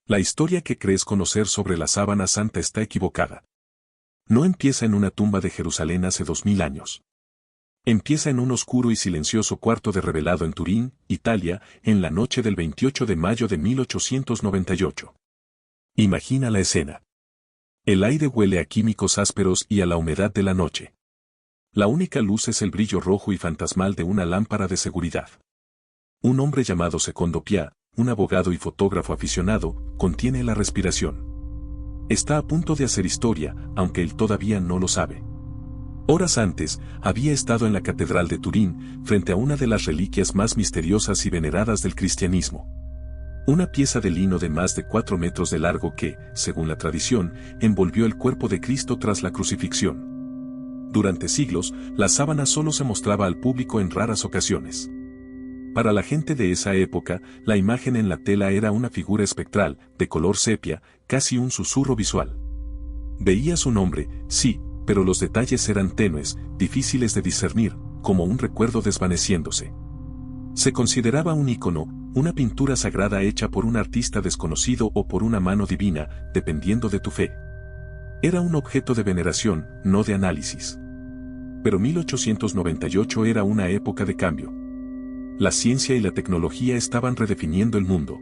La historia que crees conocer sobre la sábana santa está equivocada. No empieza en una tumba de Jerusalén hace 2000 años. Empieza en un oscuro y silencioso cuarto de Revelado en Turín, Italia, en la noche del 28 de mayo de 1898. Imagina la escena. El aire huele a químicos ásperos y a la humedad de la noche. La única luz es el brillo rojo y fantasmal de una lámpara de seguridad. Un hombre llamado Secondo Pia, un abogado y fotógrafo aficionado, contiene la respiración. Está a punto de hacer historia, aunque él todavía no lo sabe. Horas antes, había estado en la Catedral de Turín, frente a una de las reliquias más misteriosas y veneradas del cristianismo. Una pieza de lino de más de 4 metros de largo que, según la tradición, envolvió el cuerpo de Cristo tras la crucifixión. Durante siglos, la sábana solo se mostraba al público en raras ocasiones. Para la gente de esa época, la imagen en la tela era una figura espectral, de color sepia, casi un susurro visual. Veía su nombre, sí, pero los detalles eran tenues, difíciles de discernir, como un recuerdo desvaneciéndose. Se consideraba un ícono, una pintura sagrada hecha por un artista desconocido o por una mano divina, dependiendo de tu fe. Era un objeto de veneración, no de análisis. Pero 1898 era una época de cambio. La ciencia y la tecnología estaban redefiniendo el mundo.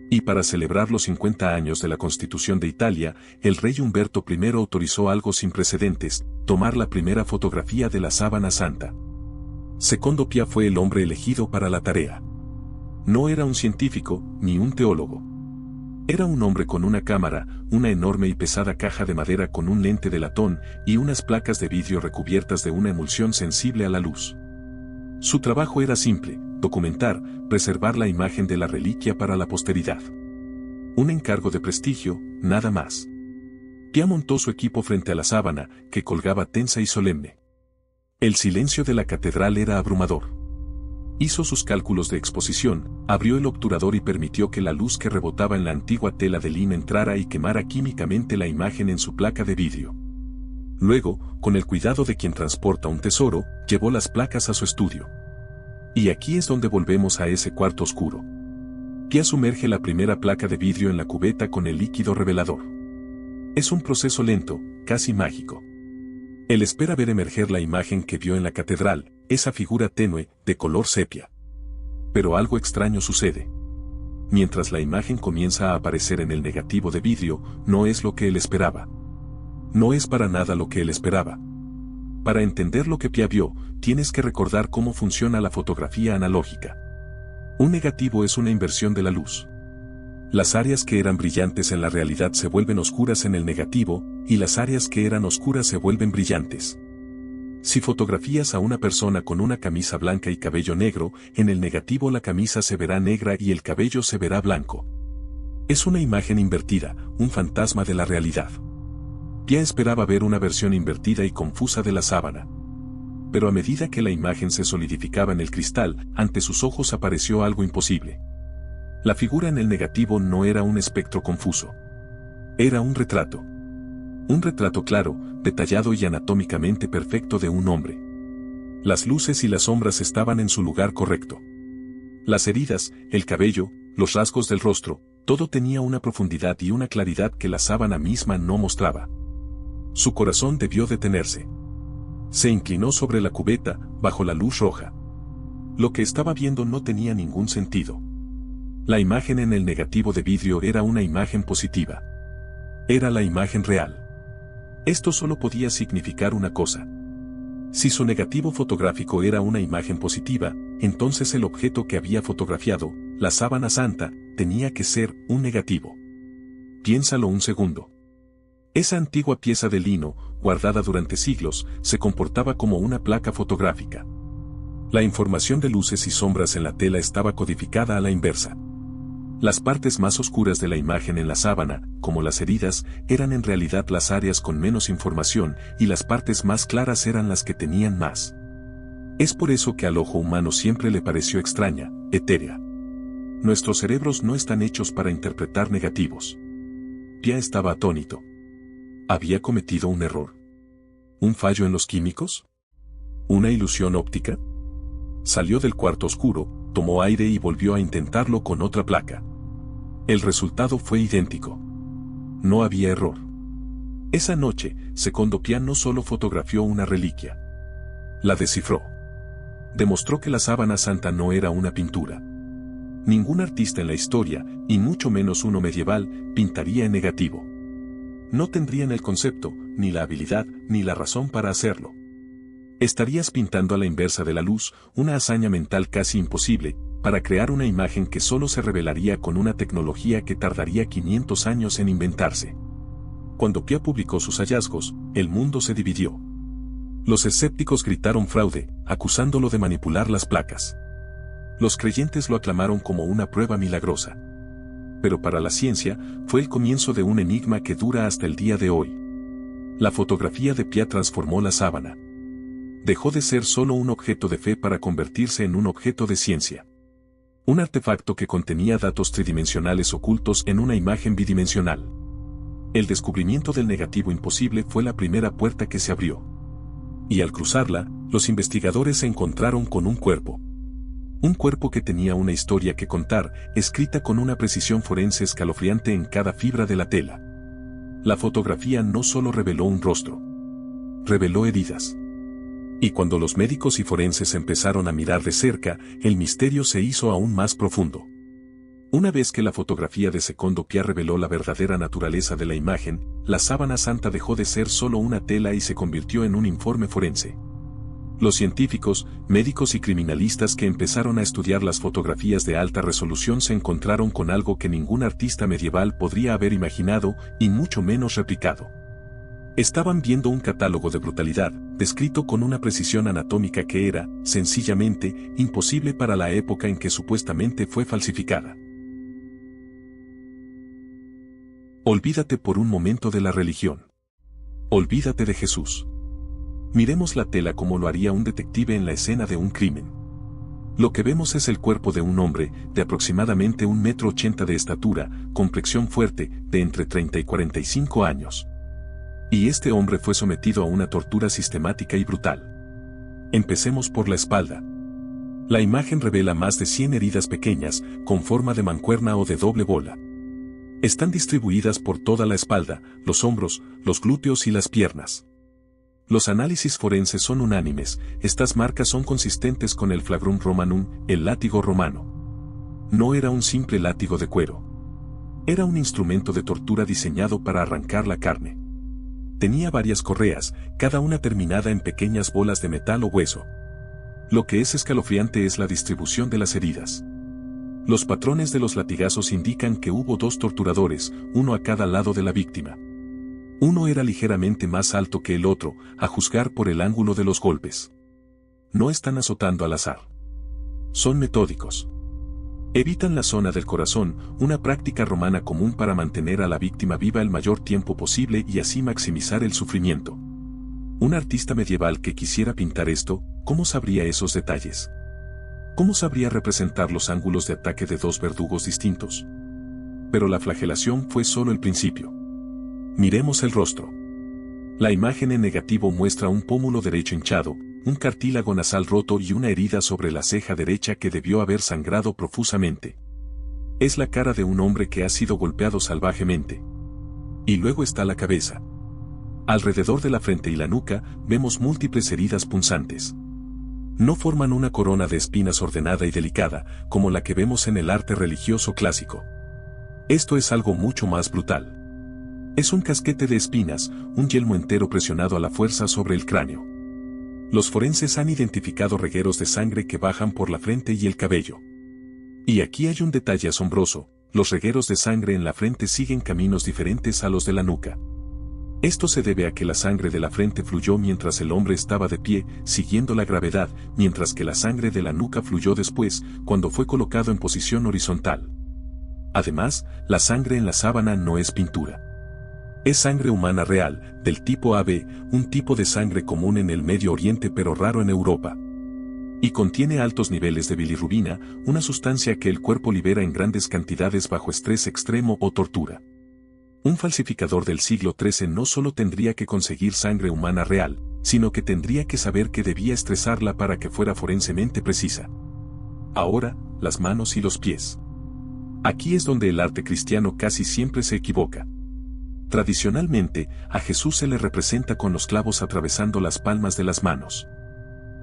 Y para celebrar los 50 años de la Constitución de Italia, el rey Humberto I autorizó algo sin precedentes, tomar la primera fotografía de la sábana santa. Secondo Pia fue el hombre elegido para la tarea. No era un científico, ni un teólogo. Era un hombre con una cámara, una enorme y pesada caja de madera con un lente de latón y unas placas de vidrio recubiertas de una emulsión sensible a la luz. Su trabajo era simple: documentar, preservar la imagen de la reliquia para la posteridad. Un encargo de prestigio, nada más. Pia montó su equipo frente a la sábana, que colgaba tensa y solemne. El silencio de la catedral era abrumador. Hizo sus cálculos de exposición, abrió el obturador y permitió que la luz que rebotaba en la antigua tela de lino entrara y quemara químicamente la imagen en su placa de vidrio. Luego, con el cuidado de quien transporta un tesoro, llevó las placas a su estudio. Y aquí es donde volvemos a ese cuarto oscuro. Pia sumerge la primera placa de vidrio en la cubeta con el líquido revelador. Es un proceso lento, casi mágico. Él espera ver emerger la imagen que vio en la catedral, esa figura tenue, de color sepia. Pero algo extraño sucede. Mientras la imagen comienza a aparecer en el negativo de vidrio, no es lo que él esperaba. No es para nada lo que él esperaba. Para entender lo que Pia vio, tienes que recordar cómo funciona la fotografía analógica. Un negativo es una inversión de la luz. Las áreas que eran brillantes en la realidad se vuelven oscuras en el negativo, y las áreas que eran oscuras se vuelven brillantes. Si fotografías a una persona con una camisa blanca y cabello negro, en el negativo la camisa se verá negra y el cabello se verá blanco. Es una imagen invertida, un fantasma de la realidad. Pia esperaba ver una versión invertida y confusa de la sábana. Pero a medida que la imagen se solidificaba en el cristal, ante sus ojos apareció algo imposible. La figura en el negativo no era un espectro confuso. Era un retrato. Un retrato claro, detallado y anatómicamente perfecto de un hombre. Las luces y las sombras estaban en su lugar correcto. Las heridas, el cabello, los rasgos del rostro, todo tenía una profundidad y una claridad que la sábana misma no mostraba. Su corazón debió detenerse. Se inclinó sobre la cubeta, bajo la luz roja. Lo que estaba viendo no tenía ningún sentido. La imagen en el negativo de vidrio era una imagen positiva. Era la imagen real. Esto solo podía significar una cosa. Si su negativo fotográfico era una imagen positiva, entonces el objeto que había fotografiado, la sábana santa, tenía que ser un negativo. Piénsalo un segundo. Esa antigua pieza de lino, guardada durante siglos, se comportaba como una placa fotográfica. La información de luces y sombras en la tela estaba codificada a la inversa. Las partes más oscuras de la imagen en la sábana, como las heridas, eran en realidad las áreas con menos información, y las partes más claras eran las que tenían más. Es por eso que al ojo humano siempre le pareció extraña, etérea. Nuestros cerebros no están hechos para interpretar negativos. Pia estaba atónito. ¿Había cometido un error? ¿Un fallo en los químicos? ¿Una ilusión óptica? Salió del cuarto oscuro, tomó aire y volvió a intentarlo con otra placa. El resultado fue idéntico. No había error. Esa noche, Secondo Pia no solo fotografió una reliquia. La descifró. Demostró que la sábana santa no era una pintura. Ningún artista en la historia, y mucho menos uno medieval, pintaría en negativo. No tendrían el concepto, ni la habilidad, ni la razón para hacerlo. Estarías pintando a la inversa de la luz, una hazaña mental casi imposible, para crear una imagen que solo se revelaría con una tecnología que tardaría 500 años en inventarse. Cuando Pia publicó sus hallazgos, el mundo se dividió. Los escépticos gritaron fraude, acusándolo de manipular las placas. Los creyentes lo aclamaron como una prueba milagrosa. Pero para la ciencia, fue el comienzo de un enigma que dura hasta el día de hoy. La fotografía de Pia transformó la sábana. Dejó de ser solo un objeto de fe para convertirse en un objeto de ciencia. Un artefacto que contenía datos tridimensionales ocultos en una imagen bidimensional. El descubrimiento del negativo imposible fue la primera puerta que se abrió. Y al cruzarla, los investigadores se encontraron con un cuerpo. Un cuerpo que tenía una historia que contar, escrita con una precisión forense escalofriante en cada fibra de la tela. La fotografía no solo reveló un rostro. Reveló heridas. Y cuando los médicos y forenses empezaron a mirar de cerca, el misterio se hizo aún más profundo. Una vez que la fotografía de Secondo Pia reveló la verdadera naturaleza de la imagen, la sábana santa dejó de ser solo una tela y se convirtió en un informe forense. Los científicos, médicos y criminalistas que empezaron a estudiar las fotografías de alta resolución se encontraron con algo que ningún artista medieval podría haber imaginado, y mucho menos replicado. Estaban viendo un catálogo de brutalidad, descrito con una precisión anatómica que era, sencillamente, imposible para la época en que supuestamente fue falsificada. Olvídate por un momento de la religión. Olvídate de Jesús. Miremos la tela como lo haría un detective en la escena de un crimen. Lo que vemos es el cuerpo de un hombre, de aproximadamente 1,80 m de estatura, complexión fuerte, de entre 30 y 45 años. Y este hombre fue sometido a una tortura sistemática y brutal. Empecemos por la espalda. La imagen revela más de 100 heridas pequeñas, con forma de mancuerna o de doble bola. Están distribuidas por toda la espalda, los hombros, los glúteos y las piernas. Los análisis forenses son unánimes, estas marcas son consistentes con el flagrum romanum, el látigo romano. No era un simple látigo de cuero. Era un instrumento de tortura diseñado para arrancar la carne. Tenía varias correas, cada una terminada en pequeñas bolas de metal o hueso. Lo que es escalofriante es la distribución de las heridas. Los patrones de los latigazos indican que hubo 2 torturadores, uno a cada lado de la víctima. Uno era ligeramente más alto que el otro, a juzgar por el ángulo de los golpes. No están azotando al azar. Son metódicos. Evitan la zona del corazón, una práctica romana común para mantener a la víctima viva el mayor tiempo posible y así maximizar el sufrimiento. Un artista medieval que quisiera pintar esto, ¿cómo sabría esos detalles? ¿Cómo sabría representar los ángulos de ataque de 2 verdugos distintos? Pero la flagelación fue solo el principio. Miremos el rostro. La imagen en negativo muestra un pómulo derecho hinchado, un cartílago nasal roto y una herida sobre la ceja derecha que debió haber sangrado profusamente. Es la cara de un hombre que ha sido golpeado salvajemente. Y luego está la cabeza. Alrededor de la frente y la nuca, vemos múltiples heridas punzantes. No forman una corona de espinas ordenada y delicada, como la que vemos en el arte religioso clásico. Esto es algo mucho más brutal. Es un casquete de espinas, un yelmo entero presionado a la fuerza sobre el cráneo. Los forenses han identificado regueros de sangre que bajan por la frente y el cabello. Y aquí hay un detalle asombroso, los regueros de sangre en la frente siguen caminos diferentes a los de la nuca. Esto se debe a que la sangre de la frente fluyó mientras el hombre estaba de pie, siguiendo la gravedad, mientras que la sangre de la nuca fluyó después, cuando fue colocado en posición horizontal. Además, la sangre en la sábana no es pintura. Es sangre humana real, del tipo AB, un tipo de sangre común en el Medio Oriente pero raro en Europa. Y contiene altos niveles de bilirrubina, una sustancia que el cuerpo libera en grandes cantidades bajo estrés extremo o tortura. Un falsificador del siglo XIII no solo tendría que conseguir sangre humana real, sino que tendría que saber que debía estresarla para que fuera forensemente precisa. Ahora, las manos y los pies. Aquí es donde el arte cristiano casi siempre se equivoca. Tradicionalmente, a Jesús se le representa con los clavos atravesando las palmas de las manos.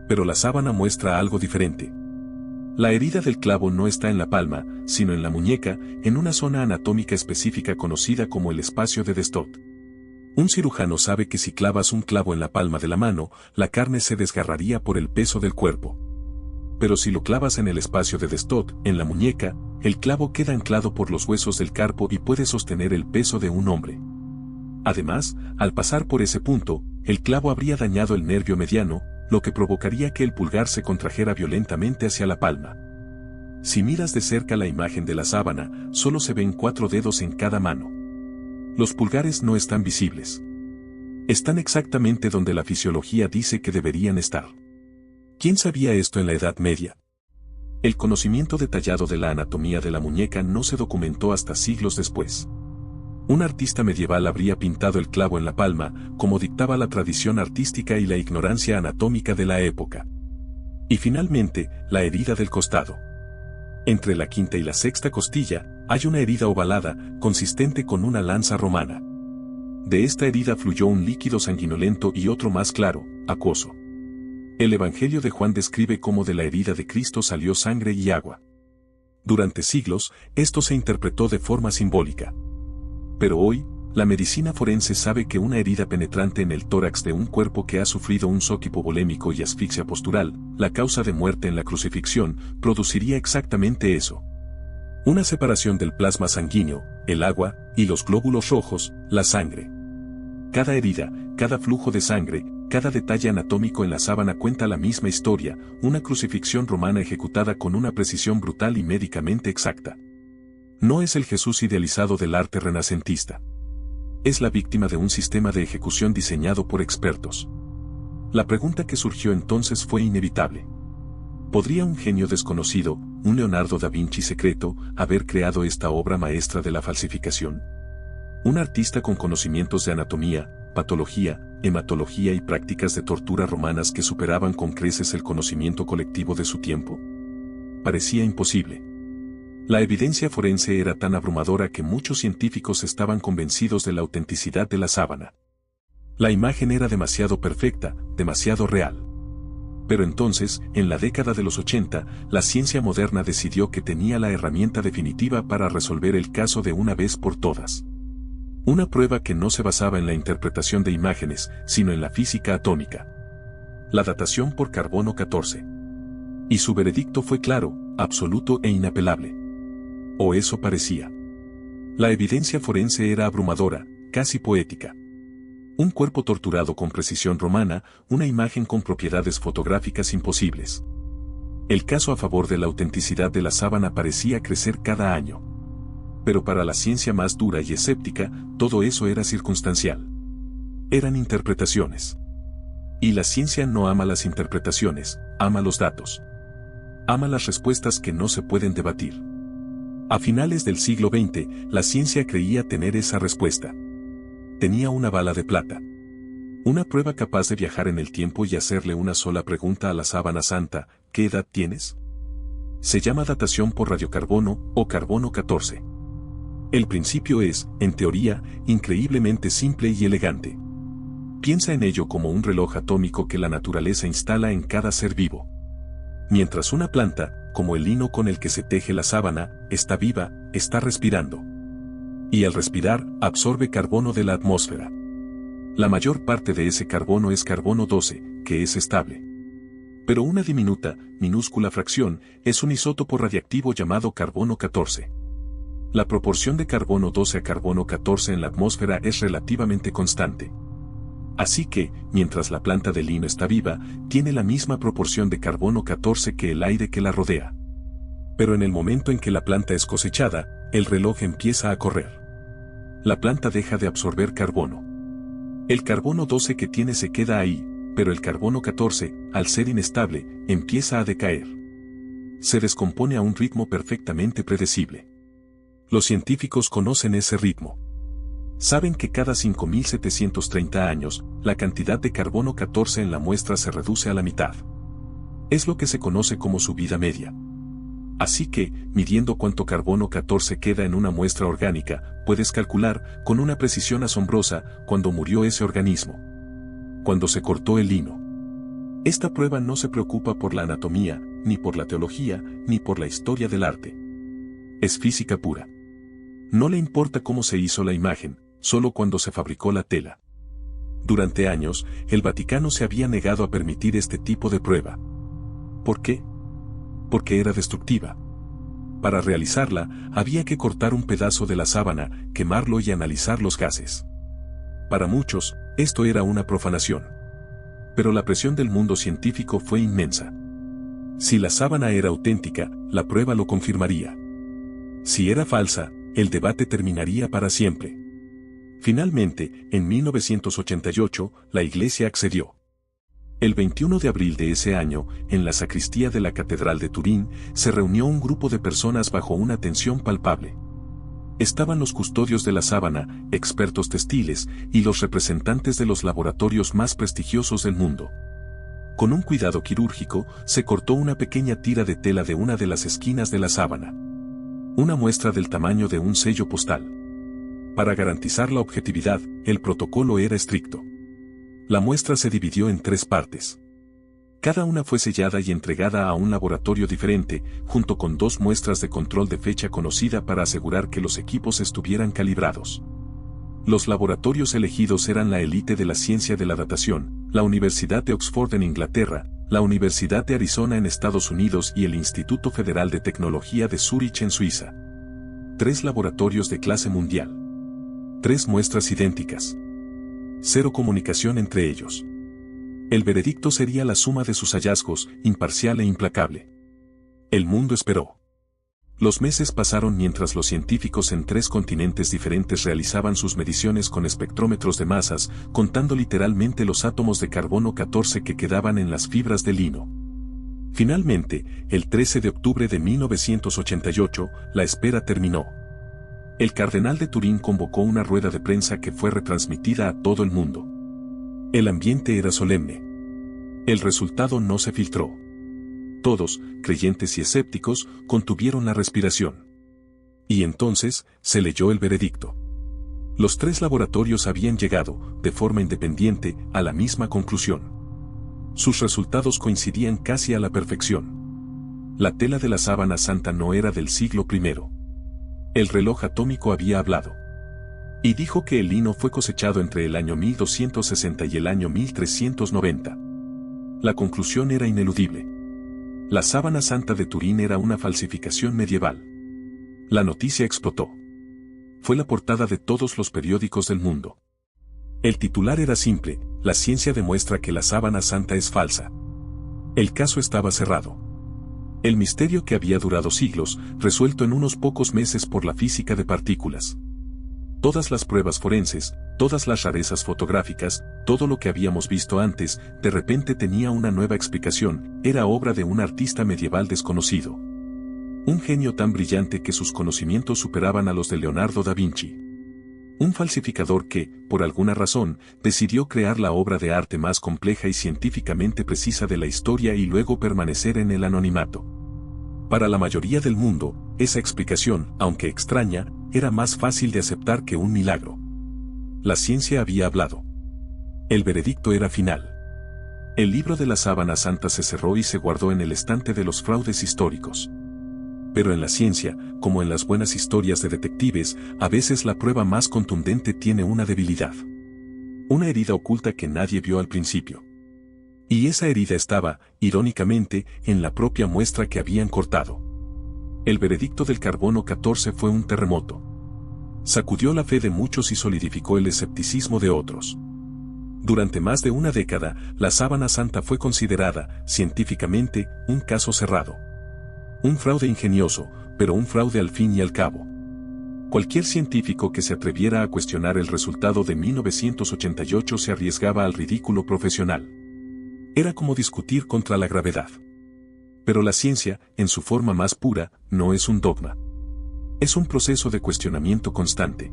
Pero la sábana muestra algo diferente. La herida del clavo no está en la palma, sino en la muñeca, en una zona anatómica específica conocida como el espacio de Destot. Un cirujano sabe que si clavas un clavo en la palma de la mano, la carne se desgarraría por el peso del cuerpo. Pero si lo clavas en el espacio de Destot, en la muñeca, el clavo queda anclado por los huesos del carpo y puede sostener el peso de un hombre. Además, al pasar por ese punto, el clavo habría dañado el nervio mediano, lo que provocaría que el pulgar se contrajera violentamente hacia la palma. Si miras de cerca la imagen de la sábana, solo se ven 4 dedos en cada mano. Los pulgares no están visibles. Están exactamente donde la fisiología dice que deberían estar. ¿Quién sabía esto en la Edad Media? El conocimiento detallado de la anatomía de la muñeca no se documentó hasta siglos después. Un artista medieval habría pintado el clavo en la palma, como dictaba la tradición artística y la ignorancia anatómica de la época. Y finalmente, la herida del costado. Entre la quinta y la sexta costilla, hay una herida ovalada, consistente con una lanza romana. De esta herida fluyó un líquido sanguinolento y otro más claro, acuoso. El Evangelio de Juan describe cómo de la herida de Cristo salió sangre y agua. Durante siglos, esto se interpretó de forma simbólica. Pero hoy, la medicina forense sabe que una herida penetrante en el tórax de un cuerpo que ha sufrido un shock hipovolémico y asfixia postural, la causa de muerte en la crucifixión, produciría exactamente eso. Una separación del plasma sanguíneo, el agua, y los glóbulos rojos, la sangre. Cada herida, cada flujo de sangre, cada detalle anatómico en la sábana cuenta la misma historia, una crucifixión romana ejecutada con una precisión brutal y médicamente exacta. No es el Jesús idealizado del arte renacentista. Es la víctima de un sistema de ejecución diseñado por expertos. La pregunta que surgió entonces fue inevitable. ¿Podría un genio desconocido, un Leonardo da Vinci secreto, haber creado esta obra maestra de la falsificación? Un artista con conocimientos de anatomía, patología, hematología y prácticas de tortura romanas que superaban con creces el conocimiento colectivo de su tiempo. Parecía imposible. La evidencia forense era tan abrumadora que muchos científicos estaban convencidos de la autenticidad de la sábana. La imagen era demasiado perfecta, demasiado real. Pero entonces, en la década de los 80, la ciencia moderna decidió que tenía la herramienta definitiva para resolver el caso de una vez por todas. Una prueba que no se basaba en la interpretación de imágenes, sino en la física atómica. La datación por carbono 14. Y su veredicto fue claro, absoluto e inapelable. O eso parecía. La evidencia forense era abrumadora, casi poética. Un cuerpo torturado con precisión romana, una imagen con propiedades fotográficas imposibles. El caso a favor de la autenticidad de la sábana parecía crecer cada año. Pero para la ciencia más dura y escéptica, todo eso era circunstancial. Eran interpretaciones. Y la ciencia no ama las interpretaciones, ama los datos. Ama las respuestas que no se pueden debatir. A finales del siglo XX, la ciencia creía tener esa respuesta. Tenía una bala de plata. Una prueba capaz de viajar en el tiempo y hacerle una sola pregunta a la sábana santa: ¿qué edad tienes? Se llama datación por radiocarbono o carbono 14. El principio es, en teoría, increíblemente simple y elegante. Piensa en ello como un reloj atómico que la naturaleza instala en cada ser vivo. Mientras una planta, como el lino con el que se teje la sábana, está viva, está respirando. Y al respirar, absorbe carbono de la atmósfera. La mayor parte de ese carbono es carbono 12, que es estable. Pero una minúscula fracción, es un isótopo radiactivo llamado carbono 14. La proporción de carbono 12 a carbono 14 en la atmósfera es relativamente constante. Así que, mientras la planta de lino está viva, tiene la misma proporción de carbono 14 que el aire que la rodea. Pero en el momento en que la planta es cosechada, el reloj empieza a correr. La planta deja de absorber carbono. El carbono 12 que tiene se queda ahí, pero el carbono 14, al ser inestable, empieza a decaer. Se descompone a un ritmo perfectamente predecible. Los científicos conocen ese ritmo. Saben que cada 5.730 años, la cantidad de carbono 14 en la muestra se reduce a la mitad. Es lo que se conoce como su vida media. Así que, midiendo cuánto carbono 14 queda en una muestra orgánica, puedes calcular, con una precisión asombrosa, cuándo murió ese organismo. Cuando se cortó el lino. Esta prueba no se preocupa por la anatomía, ni por la teología, ni por la historia del arte. Es física pura. No le importa cómo se hizo la imagen, solo cuando se fabricó la tela. Durante años, el Vaticano se había negado a permitir este tipo de prueba. ¿Por qué? Porque era destructiva. Para realizarla, había que cortar un pedazo de la sábana, quemarlo y analizar los gases. Para muchos, esto era una profanación. Pero la presión del mundo científico fue inmensa. Si la sábana era auténtica, la prueba lo confirmaría. Si era falsa, el debate terminaría para siempre. Finalmente, en 1988, la Iglesia accedió. El 21 de abril de ese año, en la sacristía de la Catedral de Turín, se reunió un grupo de personas bajo una tensión palpable. Estaban los custodios de la sábana, expertos textiles, y los representantes de los laboratorios más prestigiosos del mundo. Con un cuidado quirúrgico, se cortó una pequeña tira de tela de una de las esquinas de la sábana. Una muestra del tamaño de un sello postal. Para garantizar la objetividad, el protocolo era estricto. La muestra se dividió en 3 partes. Cada una fue sellada y entregada a un laboratorio diferente, junto con 2 muestras de control de fecha conocida para asegurar que los equipos estuvieran calibrados. Los laboratorios elegidos eran la élite de la ciencia de la datación, la Universidad de Oxford en Inglaterra, la Universidad de Arizona en Estados Unidos y el Instituto Federal de Tecnología de Zúrich en Suiza. 3 laboratorios de clase mundial. 3 muestras idénticas. 0 comunicación entre ellos. El veredicto sería la suma de sus hallazgos, imparcial e implacable. El mundo esperó. Los meses pasaron mientras los científicos en 3 continentes diferentes realizaban sus mediciones con espectrómetros de masas, contando literalmente los átomos de carbono 14 que quedaban en las fibras de lino. Finalmente, el 13 de octubre de 1988, la espera terminó. El cardenal de Turín convocó una rueda de prensa que fue retransmitida a todo el mundo. El ambiente era solemne. El resultado no se filtró. Todos, creyentes y escépticos, contuvieron la respiración. Y entonces, se leyó el veredicto. Los 3 laboratorios habían llegado, de forma independiente, a la misma conclusión. Sus resultados coincidían casi a la perfección. La tela de la sábana santa no era del siglo I. El reloj atómico había hablado. Y dijo que el lino fue cosechado entre el año 1260 y el año 1390. La conclusión era ineludible. La sábana santa de Turín era una falsificación medieval. La noticia explotó. Fue la portada de todos los periódicos del mundo. El titular era simple: la ciencia demuestra que la sábana santa es falsa. El caso estaba cerrado. El misterio que había durado siglos, resuelto en unos pocos meses por la física de partículas. Todas las pruebas forenses, todas las rarezas fotográficas, todo lo que habíamos visto antes, de repente tenía una nueva explicación: era obra de un artista medieval desconocido. Un genio tan brillante que sus conocimientos superaban a los de Leonardo da Vinci. Un falsificador que, por alguna razón, decidió crear la obra de arte más compleja y científicamente precisa de la historia y luego permanecer en el anonimato. Para la mayoría del mundo, esa explicación, aunque extraña, era más fácil de aceptar que un milagro. La ciencia había hablado. El veredicto era final. El libro de la sábana santa se cerró y se guardó en el estante de los fraudes históricos. Pero en la ciencia, como en las buenas historias de detectives, a veces la prueba más contundente tiene una debilidad. Una herida oculta que nadie vio al principio. Y esa herida estaba, irónicamente, en la propia muestra que habían cortado. El veredicto del carbono 14 fue un terremoto. Sacudió la fe de muchos y solidificó el escepticismo de otros. Durante más de una década, la sábana santa fue considerada, científicamente, un caso cerrado. Un fraude ingenioso, pero un fraude al fin y al cabo. Cualquier científico que se atreviera a cuestionar el resultado de 1988 se arriesgaba al ridículo profesional. Era como discutir contra la gravedad. Pero la ciencia, en su forma más pura, no es un dogma. Es un proceso de cuestionamiento constante.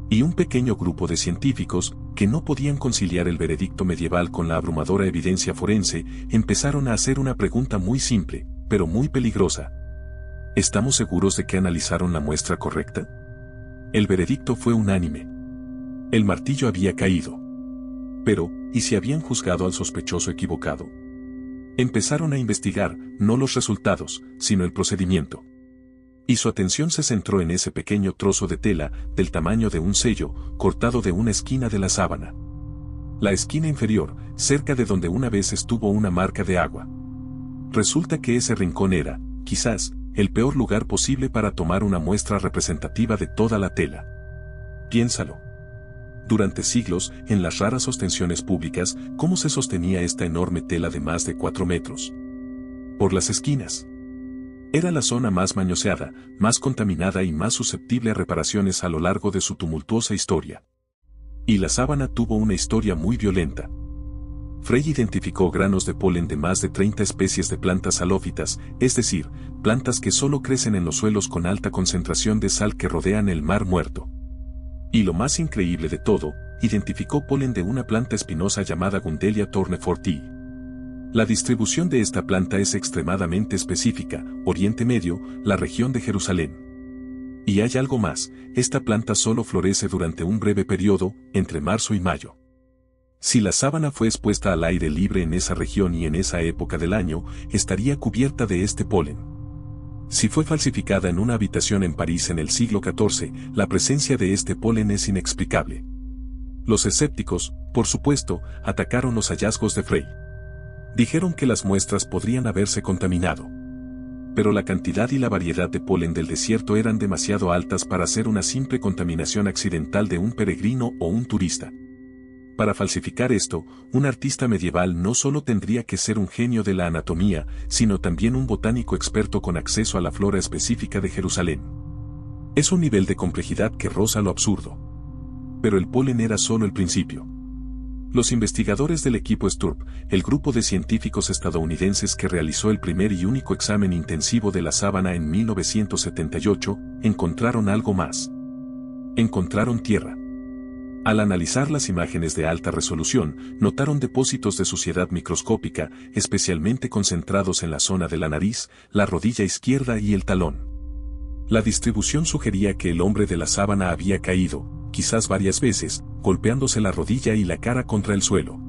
Y un pequeño grupo de científicos, que no podían conciliar el veredicto medieval con la abrumadora evidencia forense, empezaron a hacer una pregunta muy simple, pero muy peligrosa. ¿Estamos seguros de que analizaron la muestra correcta? El veredicto fue unánime. El martillo había caído. Pero, ¿y si habían juzgado al sospechoso equivocado? Empezaron a investigar, no los resultados, sino el procedimiento. Y su atención se centró en ese pequeño trozo de tela, del tamaño de un sello, cortado de una esquina de la sábana. La esquina inferior, cerca de donde una vez estuvo una marca de agua. Resulta que ese rincón era, quizás, el peor lugar posible para tomar una muestra representativa de toda la tela. Piénsalo. Durante siglos, en las raras sostensiones públicas, ¿cómo se sostenía esta enorme tela de más de 4 metros? Por las esquinas. Era la zona más mañoseada, más contaminada y más susceptible a reparaciones a lo largo de su tumultuosa historia. Y la sábana tuvo una historia muy violenta. Frey identificó granos de polen de más de 30 especies de plantas halófitas, es decir, plantas que solo crecen en los suelos con alta concentración de sal que rodean el mar muerto. Y lo más increíble de todo, identificó polen de una planta espinosa llamada Gundelia tournefortii. La distribución de esta planta es extremadamente específica, Oriente Medio, la región de Jerusalén. Y hay algo más, esta planta solo florece durante un breve periodo, entre marzo y mayo. Si la sábana fue expuesta al aire libre en esa región y en esa época del año, estaría cubierta de este polen. Si fue falsificada en una habitación en París en el siglo XIV, la presencia de este polen es inexplicable. Los escépticos, por supuesto, atacaron los hallazgos de Frey. Dijeron que las muestras podrían haberse contaminado. Pero la cantidad y la variedad de polen del desierto eran demasiado altas para ser una simple contaminación accidental de un peregrino o un turista. Para falsificar esto, un artista medieval no solo tendría que ser un genio de la anatomía, sino también un botánico experto con acceso a la flora específica de Jerusalén. Es un nivel de complejidad que roza lo absurdo. Pero el polen era solo el principio. Los investigadores del equipo Sturp, el grupo de científicos estadounidenses que realizó el primer y único examen intensivo de la sábana en 1978, encontraron algo más. Encontraron tierra. Al analizar las imágenes de alta resolución, notaron depósitos de suciedad microscópica, especialmente concentrados en la zona de la nariz, la rodilla izquierda y el talón. La distribución sugería que el hombre de la sábana había caído, quizás varias veces, golpeándose la rodilla y la cara contra el suelo.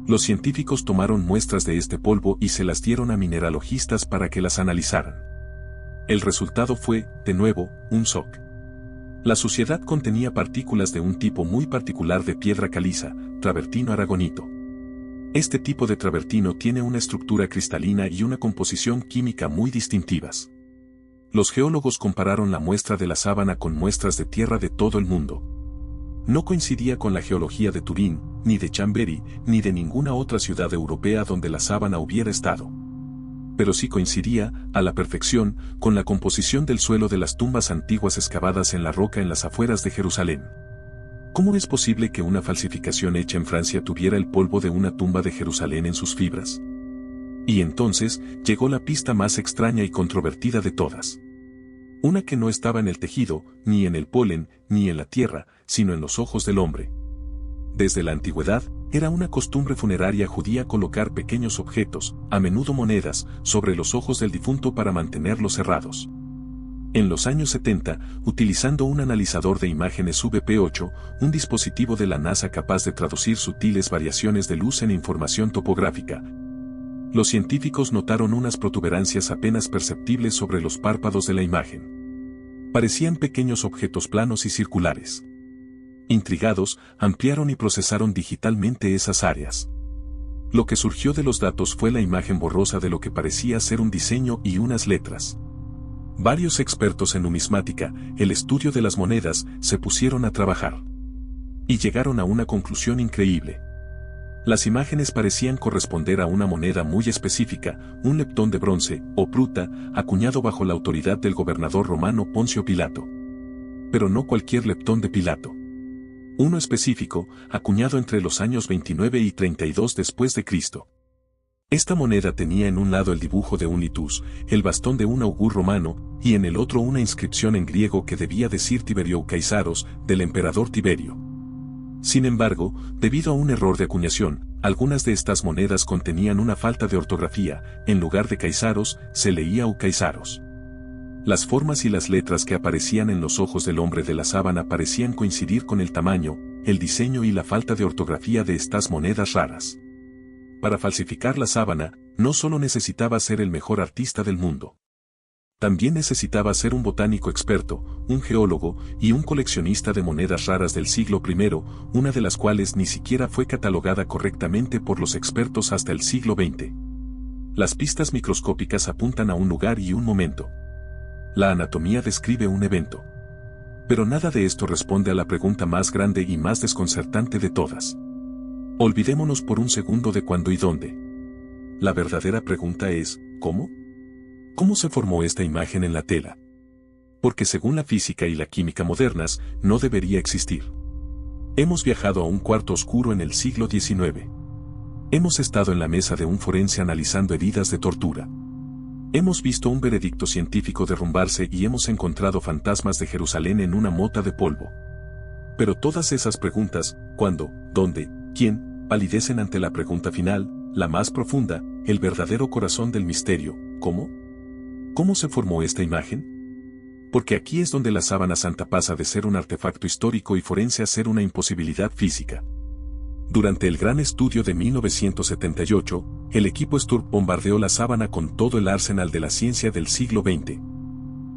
Los científicos tomaron muestras de este polvo y se las dieron a mineralogistas para que las analizaran. El resultado fue, de nuevo, un shock. La suciedad contenía partículas de un tipo muy particular de piedra caliza, travertino aragonito. Este tipo de travertino tiene una estructura cristalina y una composición química muy distintivas. Los geólogos compararon la muestra de la sábana con muestras de tierra de todo el mundo. No coincidía con la geología de Turín, ni de Chambéry, ni de ninguna otra ciudad europea donde la sábana hubiera estado. Pero sí coincidía, a la perfección, con la composición del suelo de las tumbas antiguas excavadas en la roca en las afueras de Jerusalén. ¿Cómo es posible que una falsificación hecha en Francia tuviera el polvo de una tumba de Jerusalén en sus fibras? Y entonces, llegó la pista más extraña y controvertida de todas. Una que no estaba en el tejido, ni en el polen, ni en la tierra, sino en los ojos del hombre. Desde la antigüedad, era una costumbre funeraria judía colocar pequeños objetos, a menudo monedas, sobre los ojos del difunto para mantenerlos cerrados. En los años 70, utilizando un analizador de imágenes VP8, un dispositivo de la NASA capaz de traducir sutiles variaciones de luz en información topográfica, los científicos notaron unas protuberancias apenas perceptibles sobre los párpados de la imagen. Parecían pequeños objetos planos y circulares. Intrigados, ampliaron y procesaron digitalmente esas áreas. Lo que surgió de los datos fue la imagen borrosa de lo que parecía ser un diseño y unas letras. Varios expertos en numismática, el estudio de las monedas, se pusieron a trabajar. Y llegaron a una conclusión increíble. Las imágenes parecían corresponder a una moneda muy específica, un leptón de bronce, o pruta, acuñado bajo la autoridad del gobernador romano Poncio Pilato. Pero no cualquier leptón de Pilato. Uno específico, acuñado entre los años 29 y 32 después de Cristo. Esta moneda tenía en un lado el dibujo de un litus, el bastón de un augur romano, y en el otro una inscripción en griego que debía decir Tiberio Caisaros, del emperador Tiberio. Sin embargo, debido a un error de acuñación, algunas de estas monedas contenían una falta de ortografía, en lugar de Caisaros, se leía Eucaisaros. Las formas y las letras que aparecían en los ojos del hombre de la sábana parecían coincidir con el tamaño, el diseño y la falta de ortografía de estas monedas raras. Para falsificar la sábana, no solo necesitaba ser el mejor artista del mundo. También necesitaba ser un botánico experto, un geólogo y un coleccionista de monedas raras del siglo I, una de las cuales ni siquiera fue catalogada correctamente por los expertos hasta el siglo XX. Las pistas microscópicas apuntan a un lugar y un momento. La anatomía describe un evento. Pero nada de esto responde a la pregunta más grande y más desconcertante de todas. Olvidémonos por un segundo de cuándo y dónde. La verdadera pregunta es, ¿cómo? ¿Cómo se formó esta imagen en la tela? Porque según la física y la química modernas, no debería existir. Hemos viajado a un cuarto oscuro en el siglo XIX. Hemos estado en la mesa de un forense analizando heridas de tortura. Hemos visto un veredicto científico derrumbarse y hemos encontrado fantasmas de Jerusalén en una mota de polvo. Pero todas esas preguntas, ¿cuándo, dónde, quién?, palidecen ante la pregunta final, la más profunda, el verdadero corazón del misterio, ¿cómo? ¿Cómo se formó esta imagen? Porque aquí es donde la sábana santa pasa de ser un artefacto histórico y forense a ser una imposibilidad física. Durante el gran estudio de 1978, el equipo Sturm bombardeó la sábana con todo el arsenal de la ciencia del siglo XX.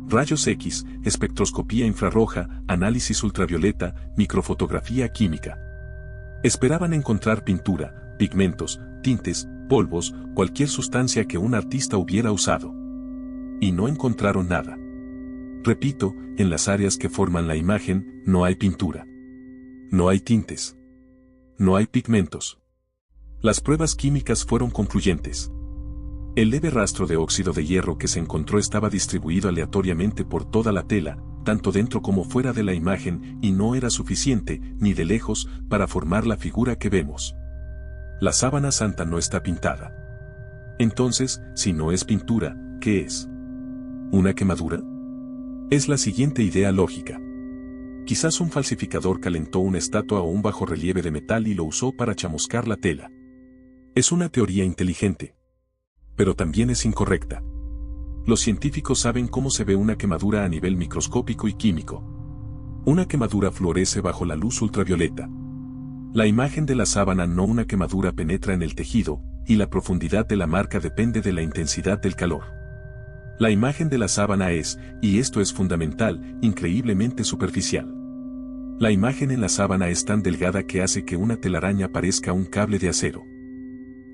Rayos X, espectroscopía infrarroja, análisis ultravioleta, microfotografía química. Esperaban encontrar pintura, pigmentos, tintes, polvos, cualquier sustancia que un artista hubiera usado. Y no encontraron nada. Repito, en las áreas que forman la imagen, no hay pintura. No hay tintes. No hay pigmentos. Las pruebas químicas fueron concluyentes. El leve rastro de óxido de hierro que se encontró estaba distribuido aleatoriamente por toda la tela, tanto dentro como fuera de la imagen, y no era suficiente, ni de lejos, para formar la figura que vemos. La sábana santa no está pintada. Entonces, si no es pintura, ¿qué es? ¿Una quemadura? Es la siguiente idea lógica. Quizás un falsificador calentó una estatua o un bajorrelieve de metal y lo usó para chamuscar la tela. Es una teoría inteligente. Pero también es incorrecta. Los científicos saben cómo se ve una quemadura a nivel microscópico y químico. Una quemadura fluoresce bajo la luz ultravioleta. La imagen de la sábana, no una quemadura, penetra en el tejido, y la profundidad de la marca depende de la intensidad del calor. La imagen de la sábana es, y esto es fundamental, increíblemente superficial. La imagen en la sábana es tan delgada que hace que una telaraña parezca un cable de acero.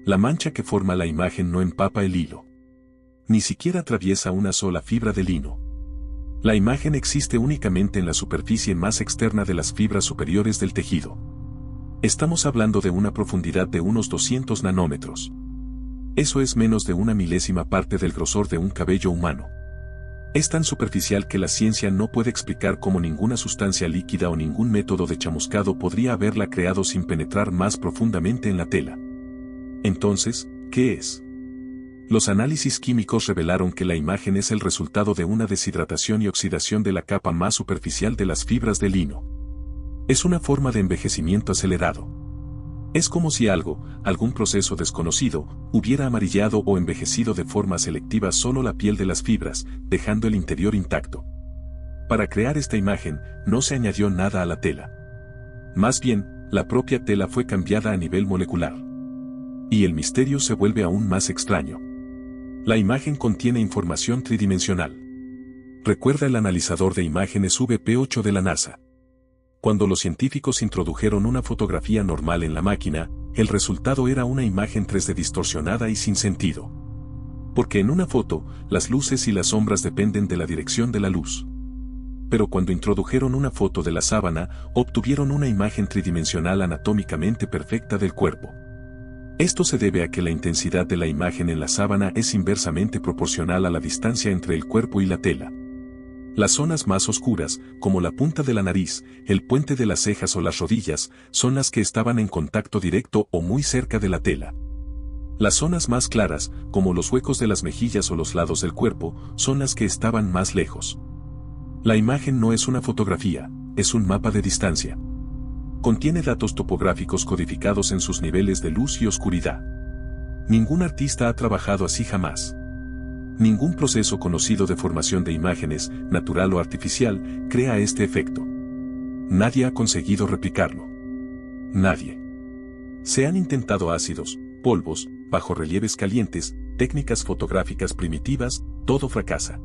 La mancha que forma la imagen no empapa el hilo. Ni siquiera atraviesa una sola fibra de lino. La imagen existe únicamente en la superficie más externa de las fibras superiores del tejido. Estamos hablando de una profundidad de unos 200 nanómetros. Eso es menos de una milésima parte del grosor de un cabello humano. Es tan superficial que la ciencia no puede explicar cómo ninguna sustancia líquida o ningún método de chamuscado podría haberla creado sin penetrar más profundamente en la tela. Entonces, ¿qué es? Los análisis químicos revelaron que la imagen es el resultado de una deshidratación y oxidación de la capa más superficial de las fibras de lino. Es una forma de envejecimiento acelerado. Es como si algún proceso desconocido, hubiera amarillado o envejecido de forma selectiva solo la piel de las fibras, dejando el interior intacto. Para crear esta imagen, no se añadió nada a la tela. Más bien, la propia tela fue cambiada a nivel molecular. Y el misterio se vuelve aún más extraño. La imagen contiene información tridimensional. Recuerda el analizador de imágenes VP8 de la NASA. Cuando los científicos introdujeron una fotografía normal en la máquina, el resultado era una imagen 3D distorsionada y sin sentido. Porque en una foto, las luces y las sombras dependen de la dirección de la luz. Pero cuando introdujeron una foto de la sábana, obtuvieron una imagen tridimensional anatómicamente perfecta del cuerpo. Esto se debe a que la intensidad de la imagen en la sábana es inversamente proporcional a la distancia entre el cuerpo y la tela. Las zonas más oscuras, como la punta de la nariz, el puente de las cejas o las rodillas, son las que estaban en contacto directo o muy cerca de la tela. Las zonas más claras, como los huecos de las mejillas o los lados del cuerpo, son las que estaban más lejos. La imagen no es una fotografía, es un mapa de distancia. Contiene datos topográficos codificados en sus niveles de luz y oscuridad. Ningún artista ha trabajado así jamás. Ningún proceso conocido de formación de imágenes, natural o artificial, crea este efecto. Nadie ha conseguido replicarlo. Nadie. Se han intentado ácidos, polvos, bajorrelieves calientes, técnicas fotográficas primitivas, todo fracasa.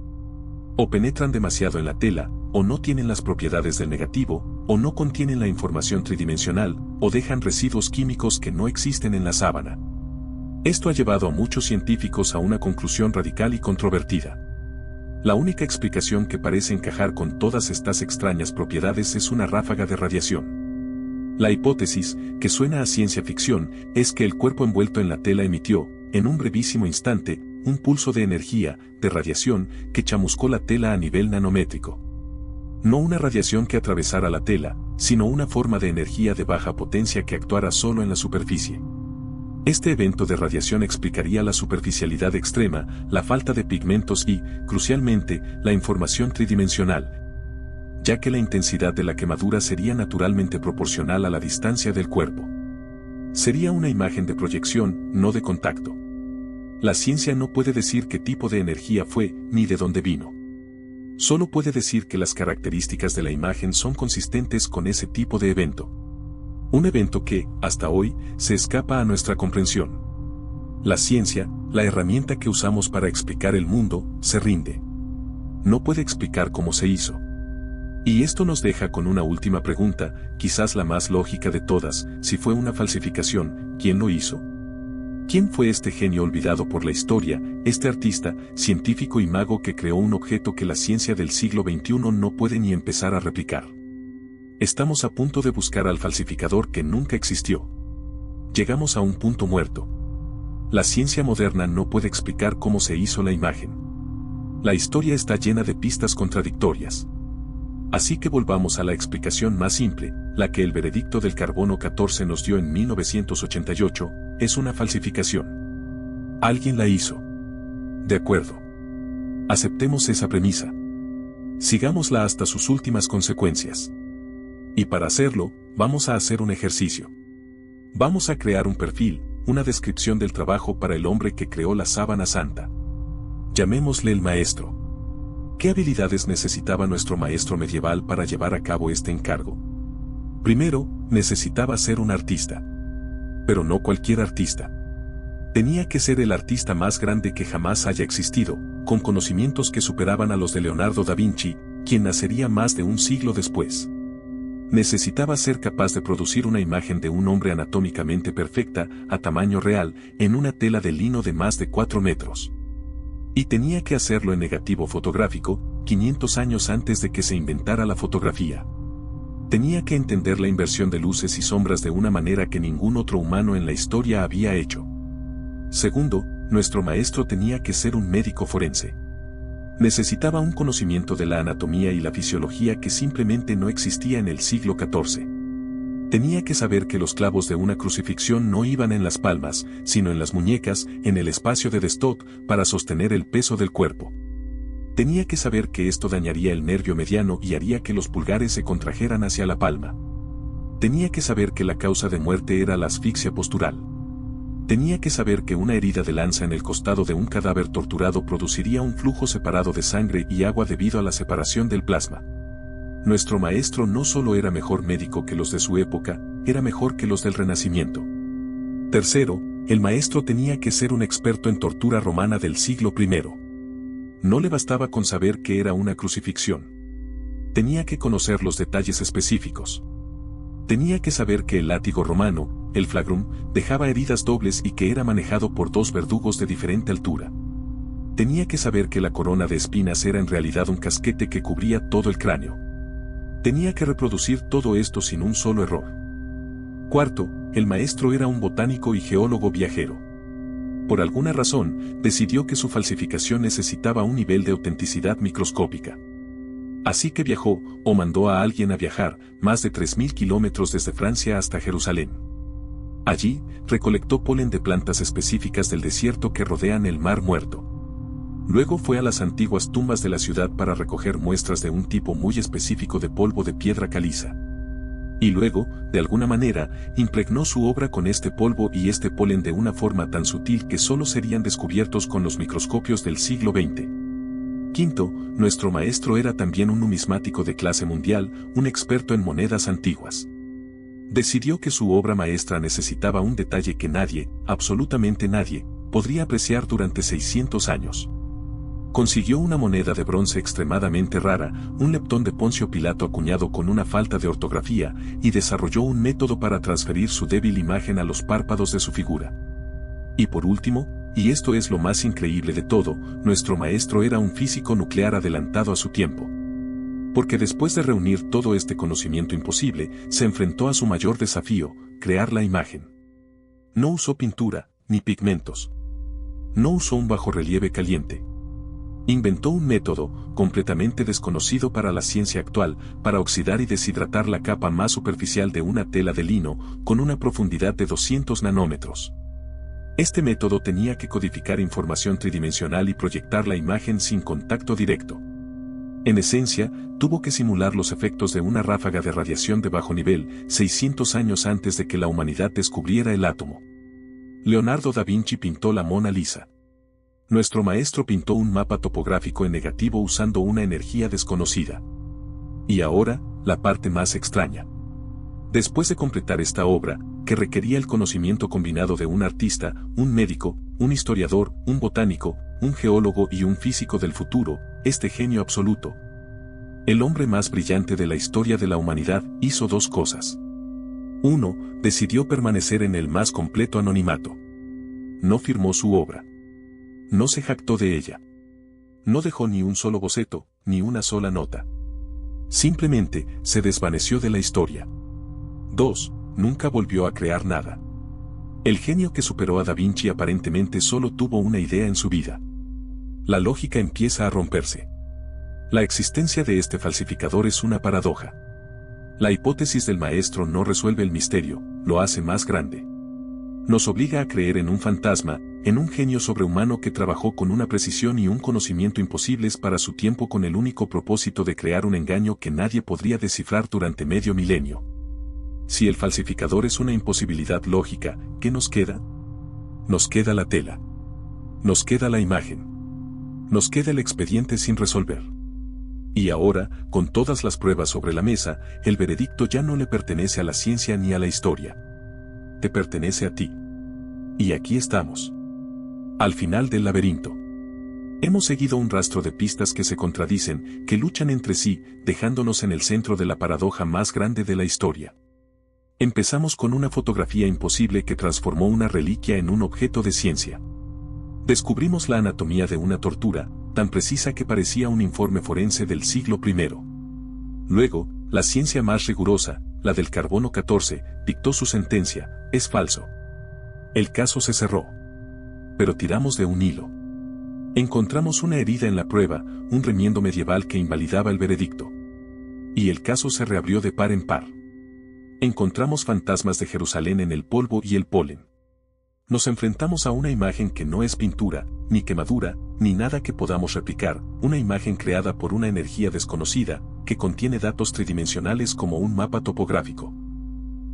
O penetran demasiado en la tela, o no tienen las propiedades del negativo, o no contienen la información tridimensional, o dejan residuos químicos que no existen en la sábana. Esto ha llevado a muchos científicos a una conclusión radical y controvertida. La única explicación que parece encajar con todas estas extrañas propiedades es una ráfaga de radiación. La hipótesis, que suena a ciencia ficción, es que el cuerpo envuelto en la tela emitió, en un brevísimo instante, un pulso de energía, de radiación, que chamuscó la tela a nivel nanométrico. No una radiación que atravesara la tela, sino una forma de energía de baja potencia que actuara solo en la superficie. Este evento de radiación explicaría la superficialidad extrema, la falta de pigmentos y, crucialmente, la información tridimensional, ya que la intensidad de la quemadura sería naturalmente proporcional a la distancia del cuerpo. Sería una imagen de proyección, no de contacto. La ciencia no puede decir qué tipo de energía fue, ni de dónde vino. Solo puede decir que las características de la imagen son consistentes con ese tipo de evento. Un evento que, hasta hoy, se escapa a nuestra comprensión. La ciencia, la herramienta que usamos para explicar el mundo, se rinde. No puede explicar cómo se hizo. Y esto nos deja con una última pregunta, quizás la más lógica de todas: si fue una falsificación, ¿quién lo hizo? ¿Quién fue este genio olvidado por la historia, este artista, científico y mago que creó un objeto que la ciencia del siglo XXI no puede ni empezar a replicar? Estamos a punto de buscar al falsificador que nunca existió. Llegamos a un punto muerto. La ciencia moderna no puede explicar cómo se hizo la imagen. La historia está llena de pistas contradictorias. Así que volvamos a la explicación más simple, la que el veredicto del carbono 14 nos dio en 1988, es una falsificación. Alguien la hizo. De acuerdo. Aceptemos esa premisa. Sigámosla hasta sus últimas consecuencias. Y para hacerlo, vamos a hacer un ejercicio. Vamos a crear un perfil, una descripción del trabajo para el hombre que creó la sábana santa. Llamémosle el maestro. ¿Qué habilidades necesitaba nuestro maestro medieval para llevar a cabo este encargo? Primero, necesitaba ser un artista. Pero no cualquier artista. Tenía que ser el artista más grande que jamás haya existido, con conocimientos que superaban a los de Leonardo da Vinci, quien nacería más de un siglo después. Necesitaba ser capaz de producir una imagen de un hombre anatómicamente perfecta, a tamaño real, en una tela de lino de más de 4 metros. Y tenía que hacerlo en negativo fotográfico, 500 años antes de que se inventara la fotografía. Tenía que entender la inversión de luces y sombras de una manera que ningún otro humano en la historia había hecho. Segundo, nuestro maestro tenía que ser un médico forense. Necesitaba un conocimiento de la anatomía y la fisiología que simplemente no existía en el siglo XIV. Tenía que saber que los clavos de una crucifixión no iban en las palmas, sino en las muñecas, en el espacio de Destot, para sostener el peso del cuerpo. Tenía que saber que esto dañaría el nervio mediano y haría que los pulgares se contrajeran hacia la palma. Tenía que saber que la causa de muerte era la asfixia postural. Tenía que saber que una herida de lanza en el costado de un cadáver torturado produciría un flujo separado de sangre y agua debido a la separación del plasma. Nuestro maestro no solo era mejor médico que los de su época, era mejor que los del Renacimiento. Tercero, el maestro tenía que ser un experto en tortura romana del siglo I. No le bastaba con saber que era una crucifixión. Tenía que conocer los detalles específicos. Tenía que saber que el látigo romano, el flagrum, dejaba heridas dobles y que era manejado por 2 verdugos de diferente altura. Tenía que saber que la corona de espinas era en realidad un casquete que cubría todo el cráneo. Tenía que reproducir todo esto sin un solo error. Cuarto, el maestro era un botánico y geólogo viajero. Por alguna razón, decidió que su falsificación necesitaba un nivel de autenticidad microscópica. Así que viajó, o mandó a alguien a viajar, más de 3.000 kilómetros desde Francia hasta Jerusalén. Allí, recolectó polen de plantas específicas del desierto que rodean el Mar Muerto. Luego fue a las antiguas tumbas de la ciudad para recoger muestras de un tipo muy específico de polvo de piedra caliza. Y luego, de alguna manera, impregnó su obra con este polvo y este polen de una forma tan sutil que solo serían descubiertos con los microscopios del siglo XX. Quinto, nuestro maestro era también un numismático de clase mundial, un experto en monedas antiguas. Decidió que su obra maestra necesitaba un detalle que nadie, absolutamente nadie, podría apreciar durante 600 años. Consiguió una moneda de bronce extremadamente rara, un leptón de Poncio Pilato acuñado con una falta de ortografía, y desarrolló un método para transferir su débil imagen a los párpados de su figura. Y por último, y esto es lo más increíble de todo, nuestro maestro era un físico nuclear adelantado a su tiempo. Porque después de reunir todo este conocimiento imposible, se enfrentó a su mayor desafío, crear la imagen. No usó pintura, ni pigmentos. No usó un bajorrelieve caliente. Inventó un método, completamente desconocido para la ciencia actual, para oxidar y deshidratar la capa más superficial de una tela de lino, con una profundidad de 200 nanómetros. Este método tenía que codificar información tridimensional y proyectar la imagen sin contacto directo. En esencia, tuvo que simular los efectos de una ráfaga de radiación de bajo nivel, 600 años antes de que la humanidad descubriera el átomo. Leonardo da Vinci pintó la Mona Lisa. Nuestro maestro pintó un mapa topográfico en negativo usando una energía desconocida. Y ahora, la parte más extraña. Después de completar esta obra, que requería el conocimiento combinado de un artista, un médico, un historiador, un botánico, un geólogo y un físico del futuro, este genio absoluto, el hombre más brillante de la historia de la humanidad, hizo dos cosas. 1. Decidió permanecer en el más completo anonimato. No firmó su obra. No se jactó de ella. No dejó ni un solo boceto, ni una sola nota. Simplemente, se desvaneció de la historia. 2. Nunca volvió a crear nada. El genio que superó a Da Vinci aparentemente solo tuvo una idea en su vida. La lógica empieza a romperse. La existencia de este falsificador es una paradoja. La hipótesis del maestro no resuelve el misterio, lo hace más grande. Nos obliga a creer en un fantasma, en un genio sobrehumano que trabajó con una precisión y un conocimiento imposibles para su tiempo con el único propósito de crear un engaño que nadie podría descifrar durante medio milenio. Si el falsificador es una imposibilidad lógica, ¿qué nos queda? Nos queda la tela. Nos queda la imagen. Nos queda el expediente sin resolver. Y ahora, con todas las pruebas sobre la mesa, el veredicto ya no le pertenece a la ciencia ni a la historia. Te pertenece a ti. Y aquí estamos. Al final del laberinto. Hemos seguido un rastro de pistas que se contradicen, que luchan entre sí, dejándonos en el centro de la paradoja más grande de la historia. Empezamos con una fotografía imposible que transformó una reliquia en un objeto de ciencia. Descubrimos la anatomía de una tortura, tan precisa que parecía un informe forense del siglo I. Luego, la ciencia más rigurosa, la del carbono 14, dictó su sentencia: es falso. El caso se cerró. Pero tiramos de un hilo. Encontramos una herida en la prueba, un remiendo medieval que invalidaba el veredicto. Y el caso se reabrió de par en par. Encontramos fantasmas de Jerusalén en el polvo y el polen. Nos enfrentamos a una imagen que no es pintura, ni quemadura, ni nada que podamos replicar, una imagen creada por una energía desconocida, que contiene datos tridimensionales como un mapa topográfico.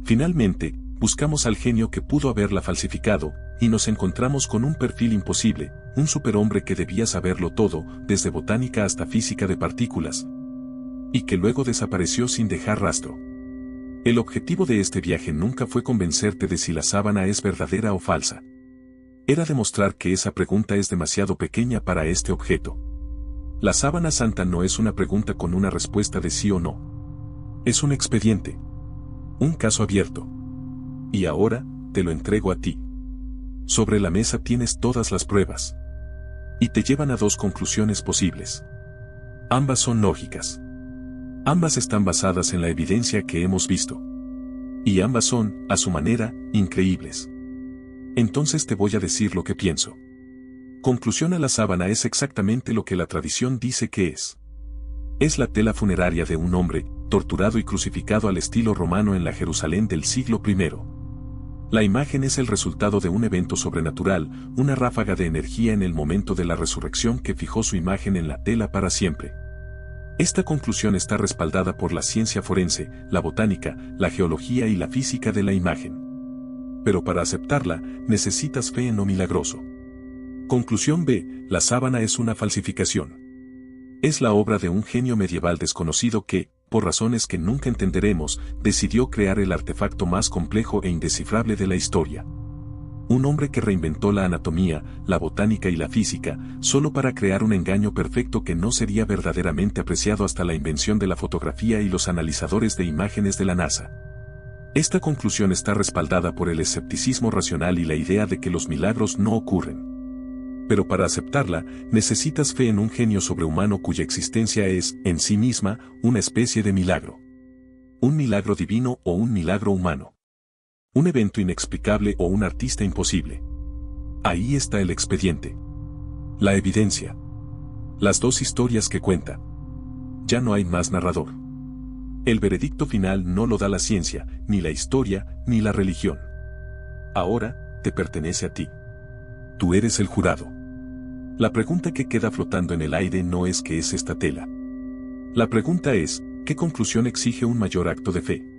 Finalmente, buscamos al genio que pudo haberla falsificado, y nos encontramos con un perfil imposible, un superhombre que debía saberlo todo, desde botánica hasta física de partículas, y que luego desapareció sin dejar rastro. El objetivo de este viaje nunca fue convencerte de si la sábana es verdadera o falsa. Era demostrar que esa pregunta es demasiado pequeña para este objeto. La sábana santa no es una pregunta con una respuesta de sí o no. Es un expediente. Un caso abierto. Y ahora, te lo entrego a ti. Sobre la mesa tienes todas las pruebas. Y te llevan a dos conclusiones posibles. Ambas son lógicas. Ambas están basadas en la evidencia que hemos visto. Y ambas son, a su manera, increíbles. Entonces te voy a decir lo que pienso. Conclusión: a la sábana es exactamente lo que la tradición dice que es. Es la tela funeraria de un hombre, torturado y crucificado al estilo romano en la Jerusalén del siglo I. La imagen es el resultado de un evento sobrenatural, una ráfaga de energía en el momento de la resurrección que fijó su imagen en la tela para siempre. Esta conclusión está respaldada por la ciencia forense, la botánica, la geología y la física de la imagen. Pero para aceptarla, necesitas fe en lo milagroso. Conclusión B. La sábana es una falsificación. Es la obra de un genio medieval desconocido que, por razones que nunca entenderemos, decidió crear el artefacto más complejo e indescifrable de la historia. Un hombre que reinventó la anatomía, la botánica y la física, solo para crear un engaño perfecto que no sería verdaderamente apreciado hasta la invención de la fotografía y los analizadores de imágenes de la NASA. Esta conclusión está respaldada por el escepticismo racional y la idea de que los milagros no ocurren. Pero para aceptarla, necesitas fe en un genio sobrehumano cuya existencia es, en sí misma, una especie de milagro. Un milagro divino o un milagro humano. Un evento inexplicable o un artista imposible. Ahí está el expediente. La evidencia. Las dos historias que cuenta. Ya no hay más narrador. El veredicto final no lo da la ciencia, ni la historia, ni la religión. Ahora, te pertenece a ti. Tú eres el jurado. La pregunta que queda flotando en el aire no es ¿qué es esta tela? La pregunta es, ¿qué conclusión exige un mayor acto de fe?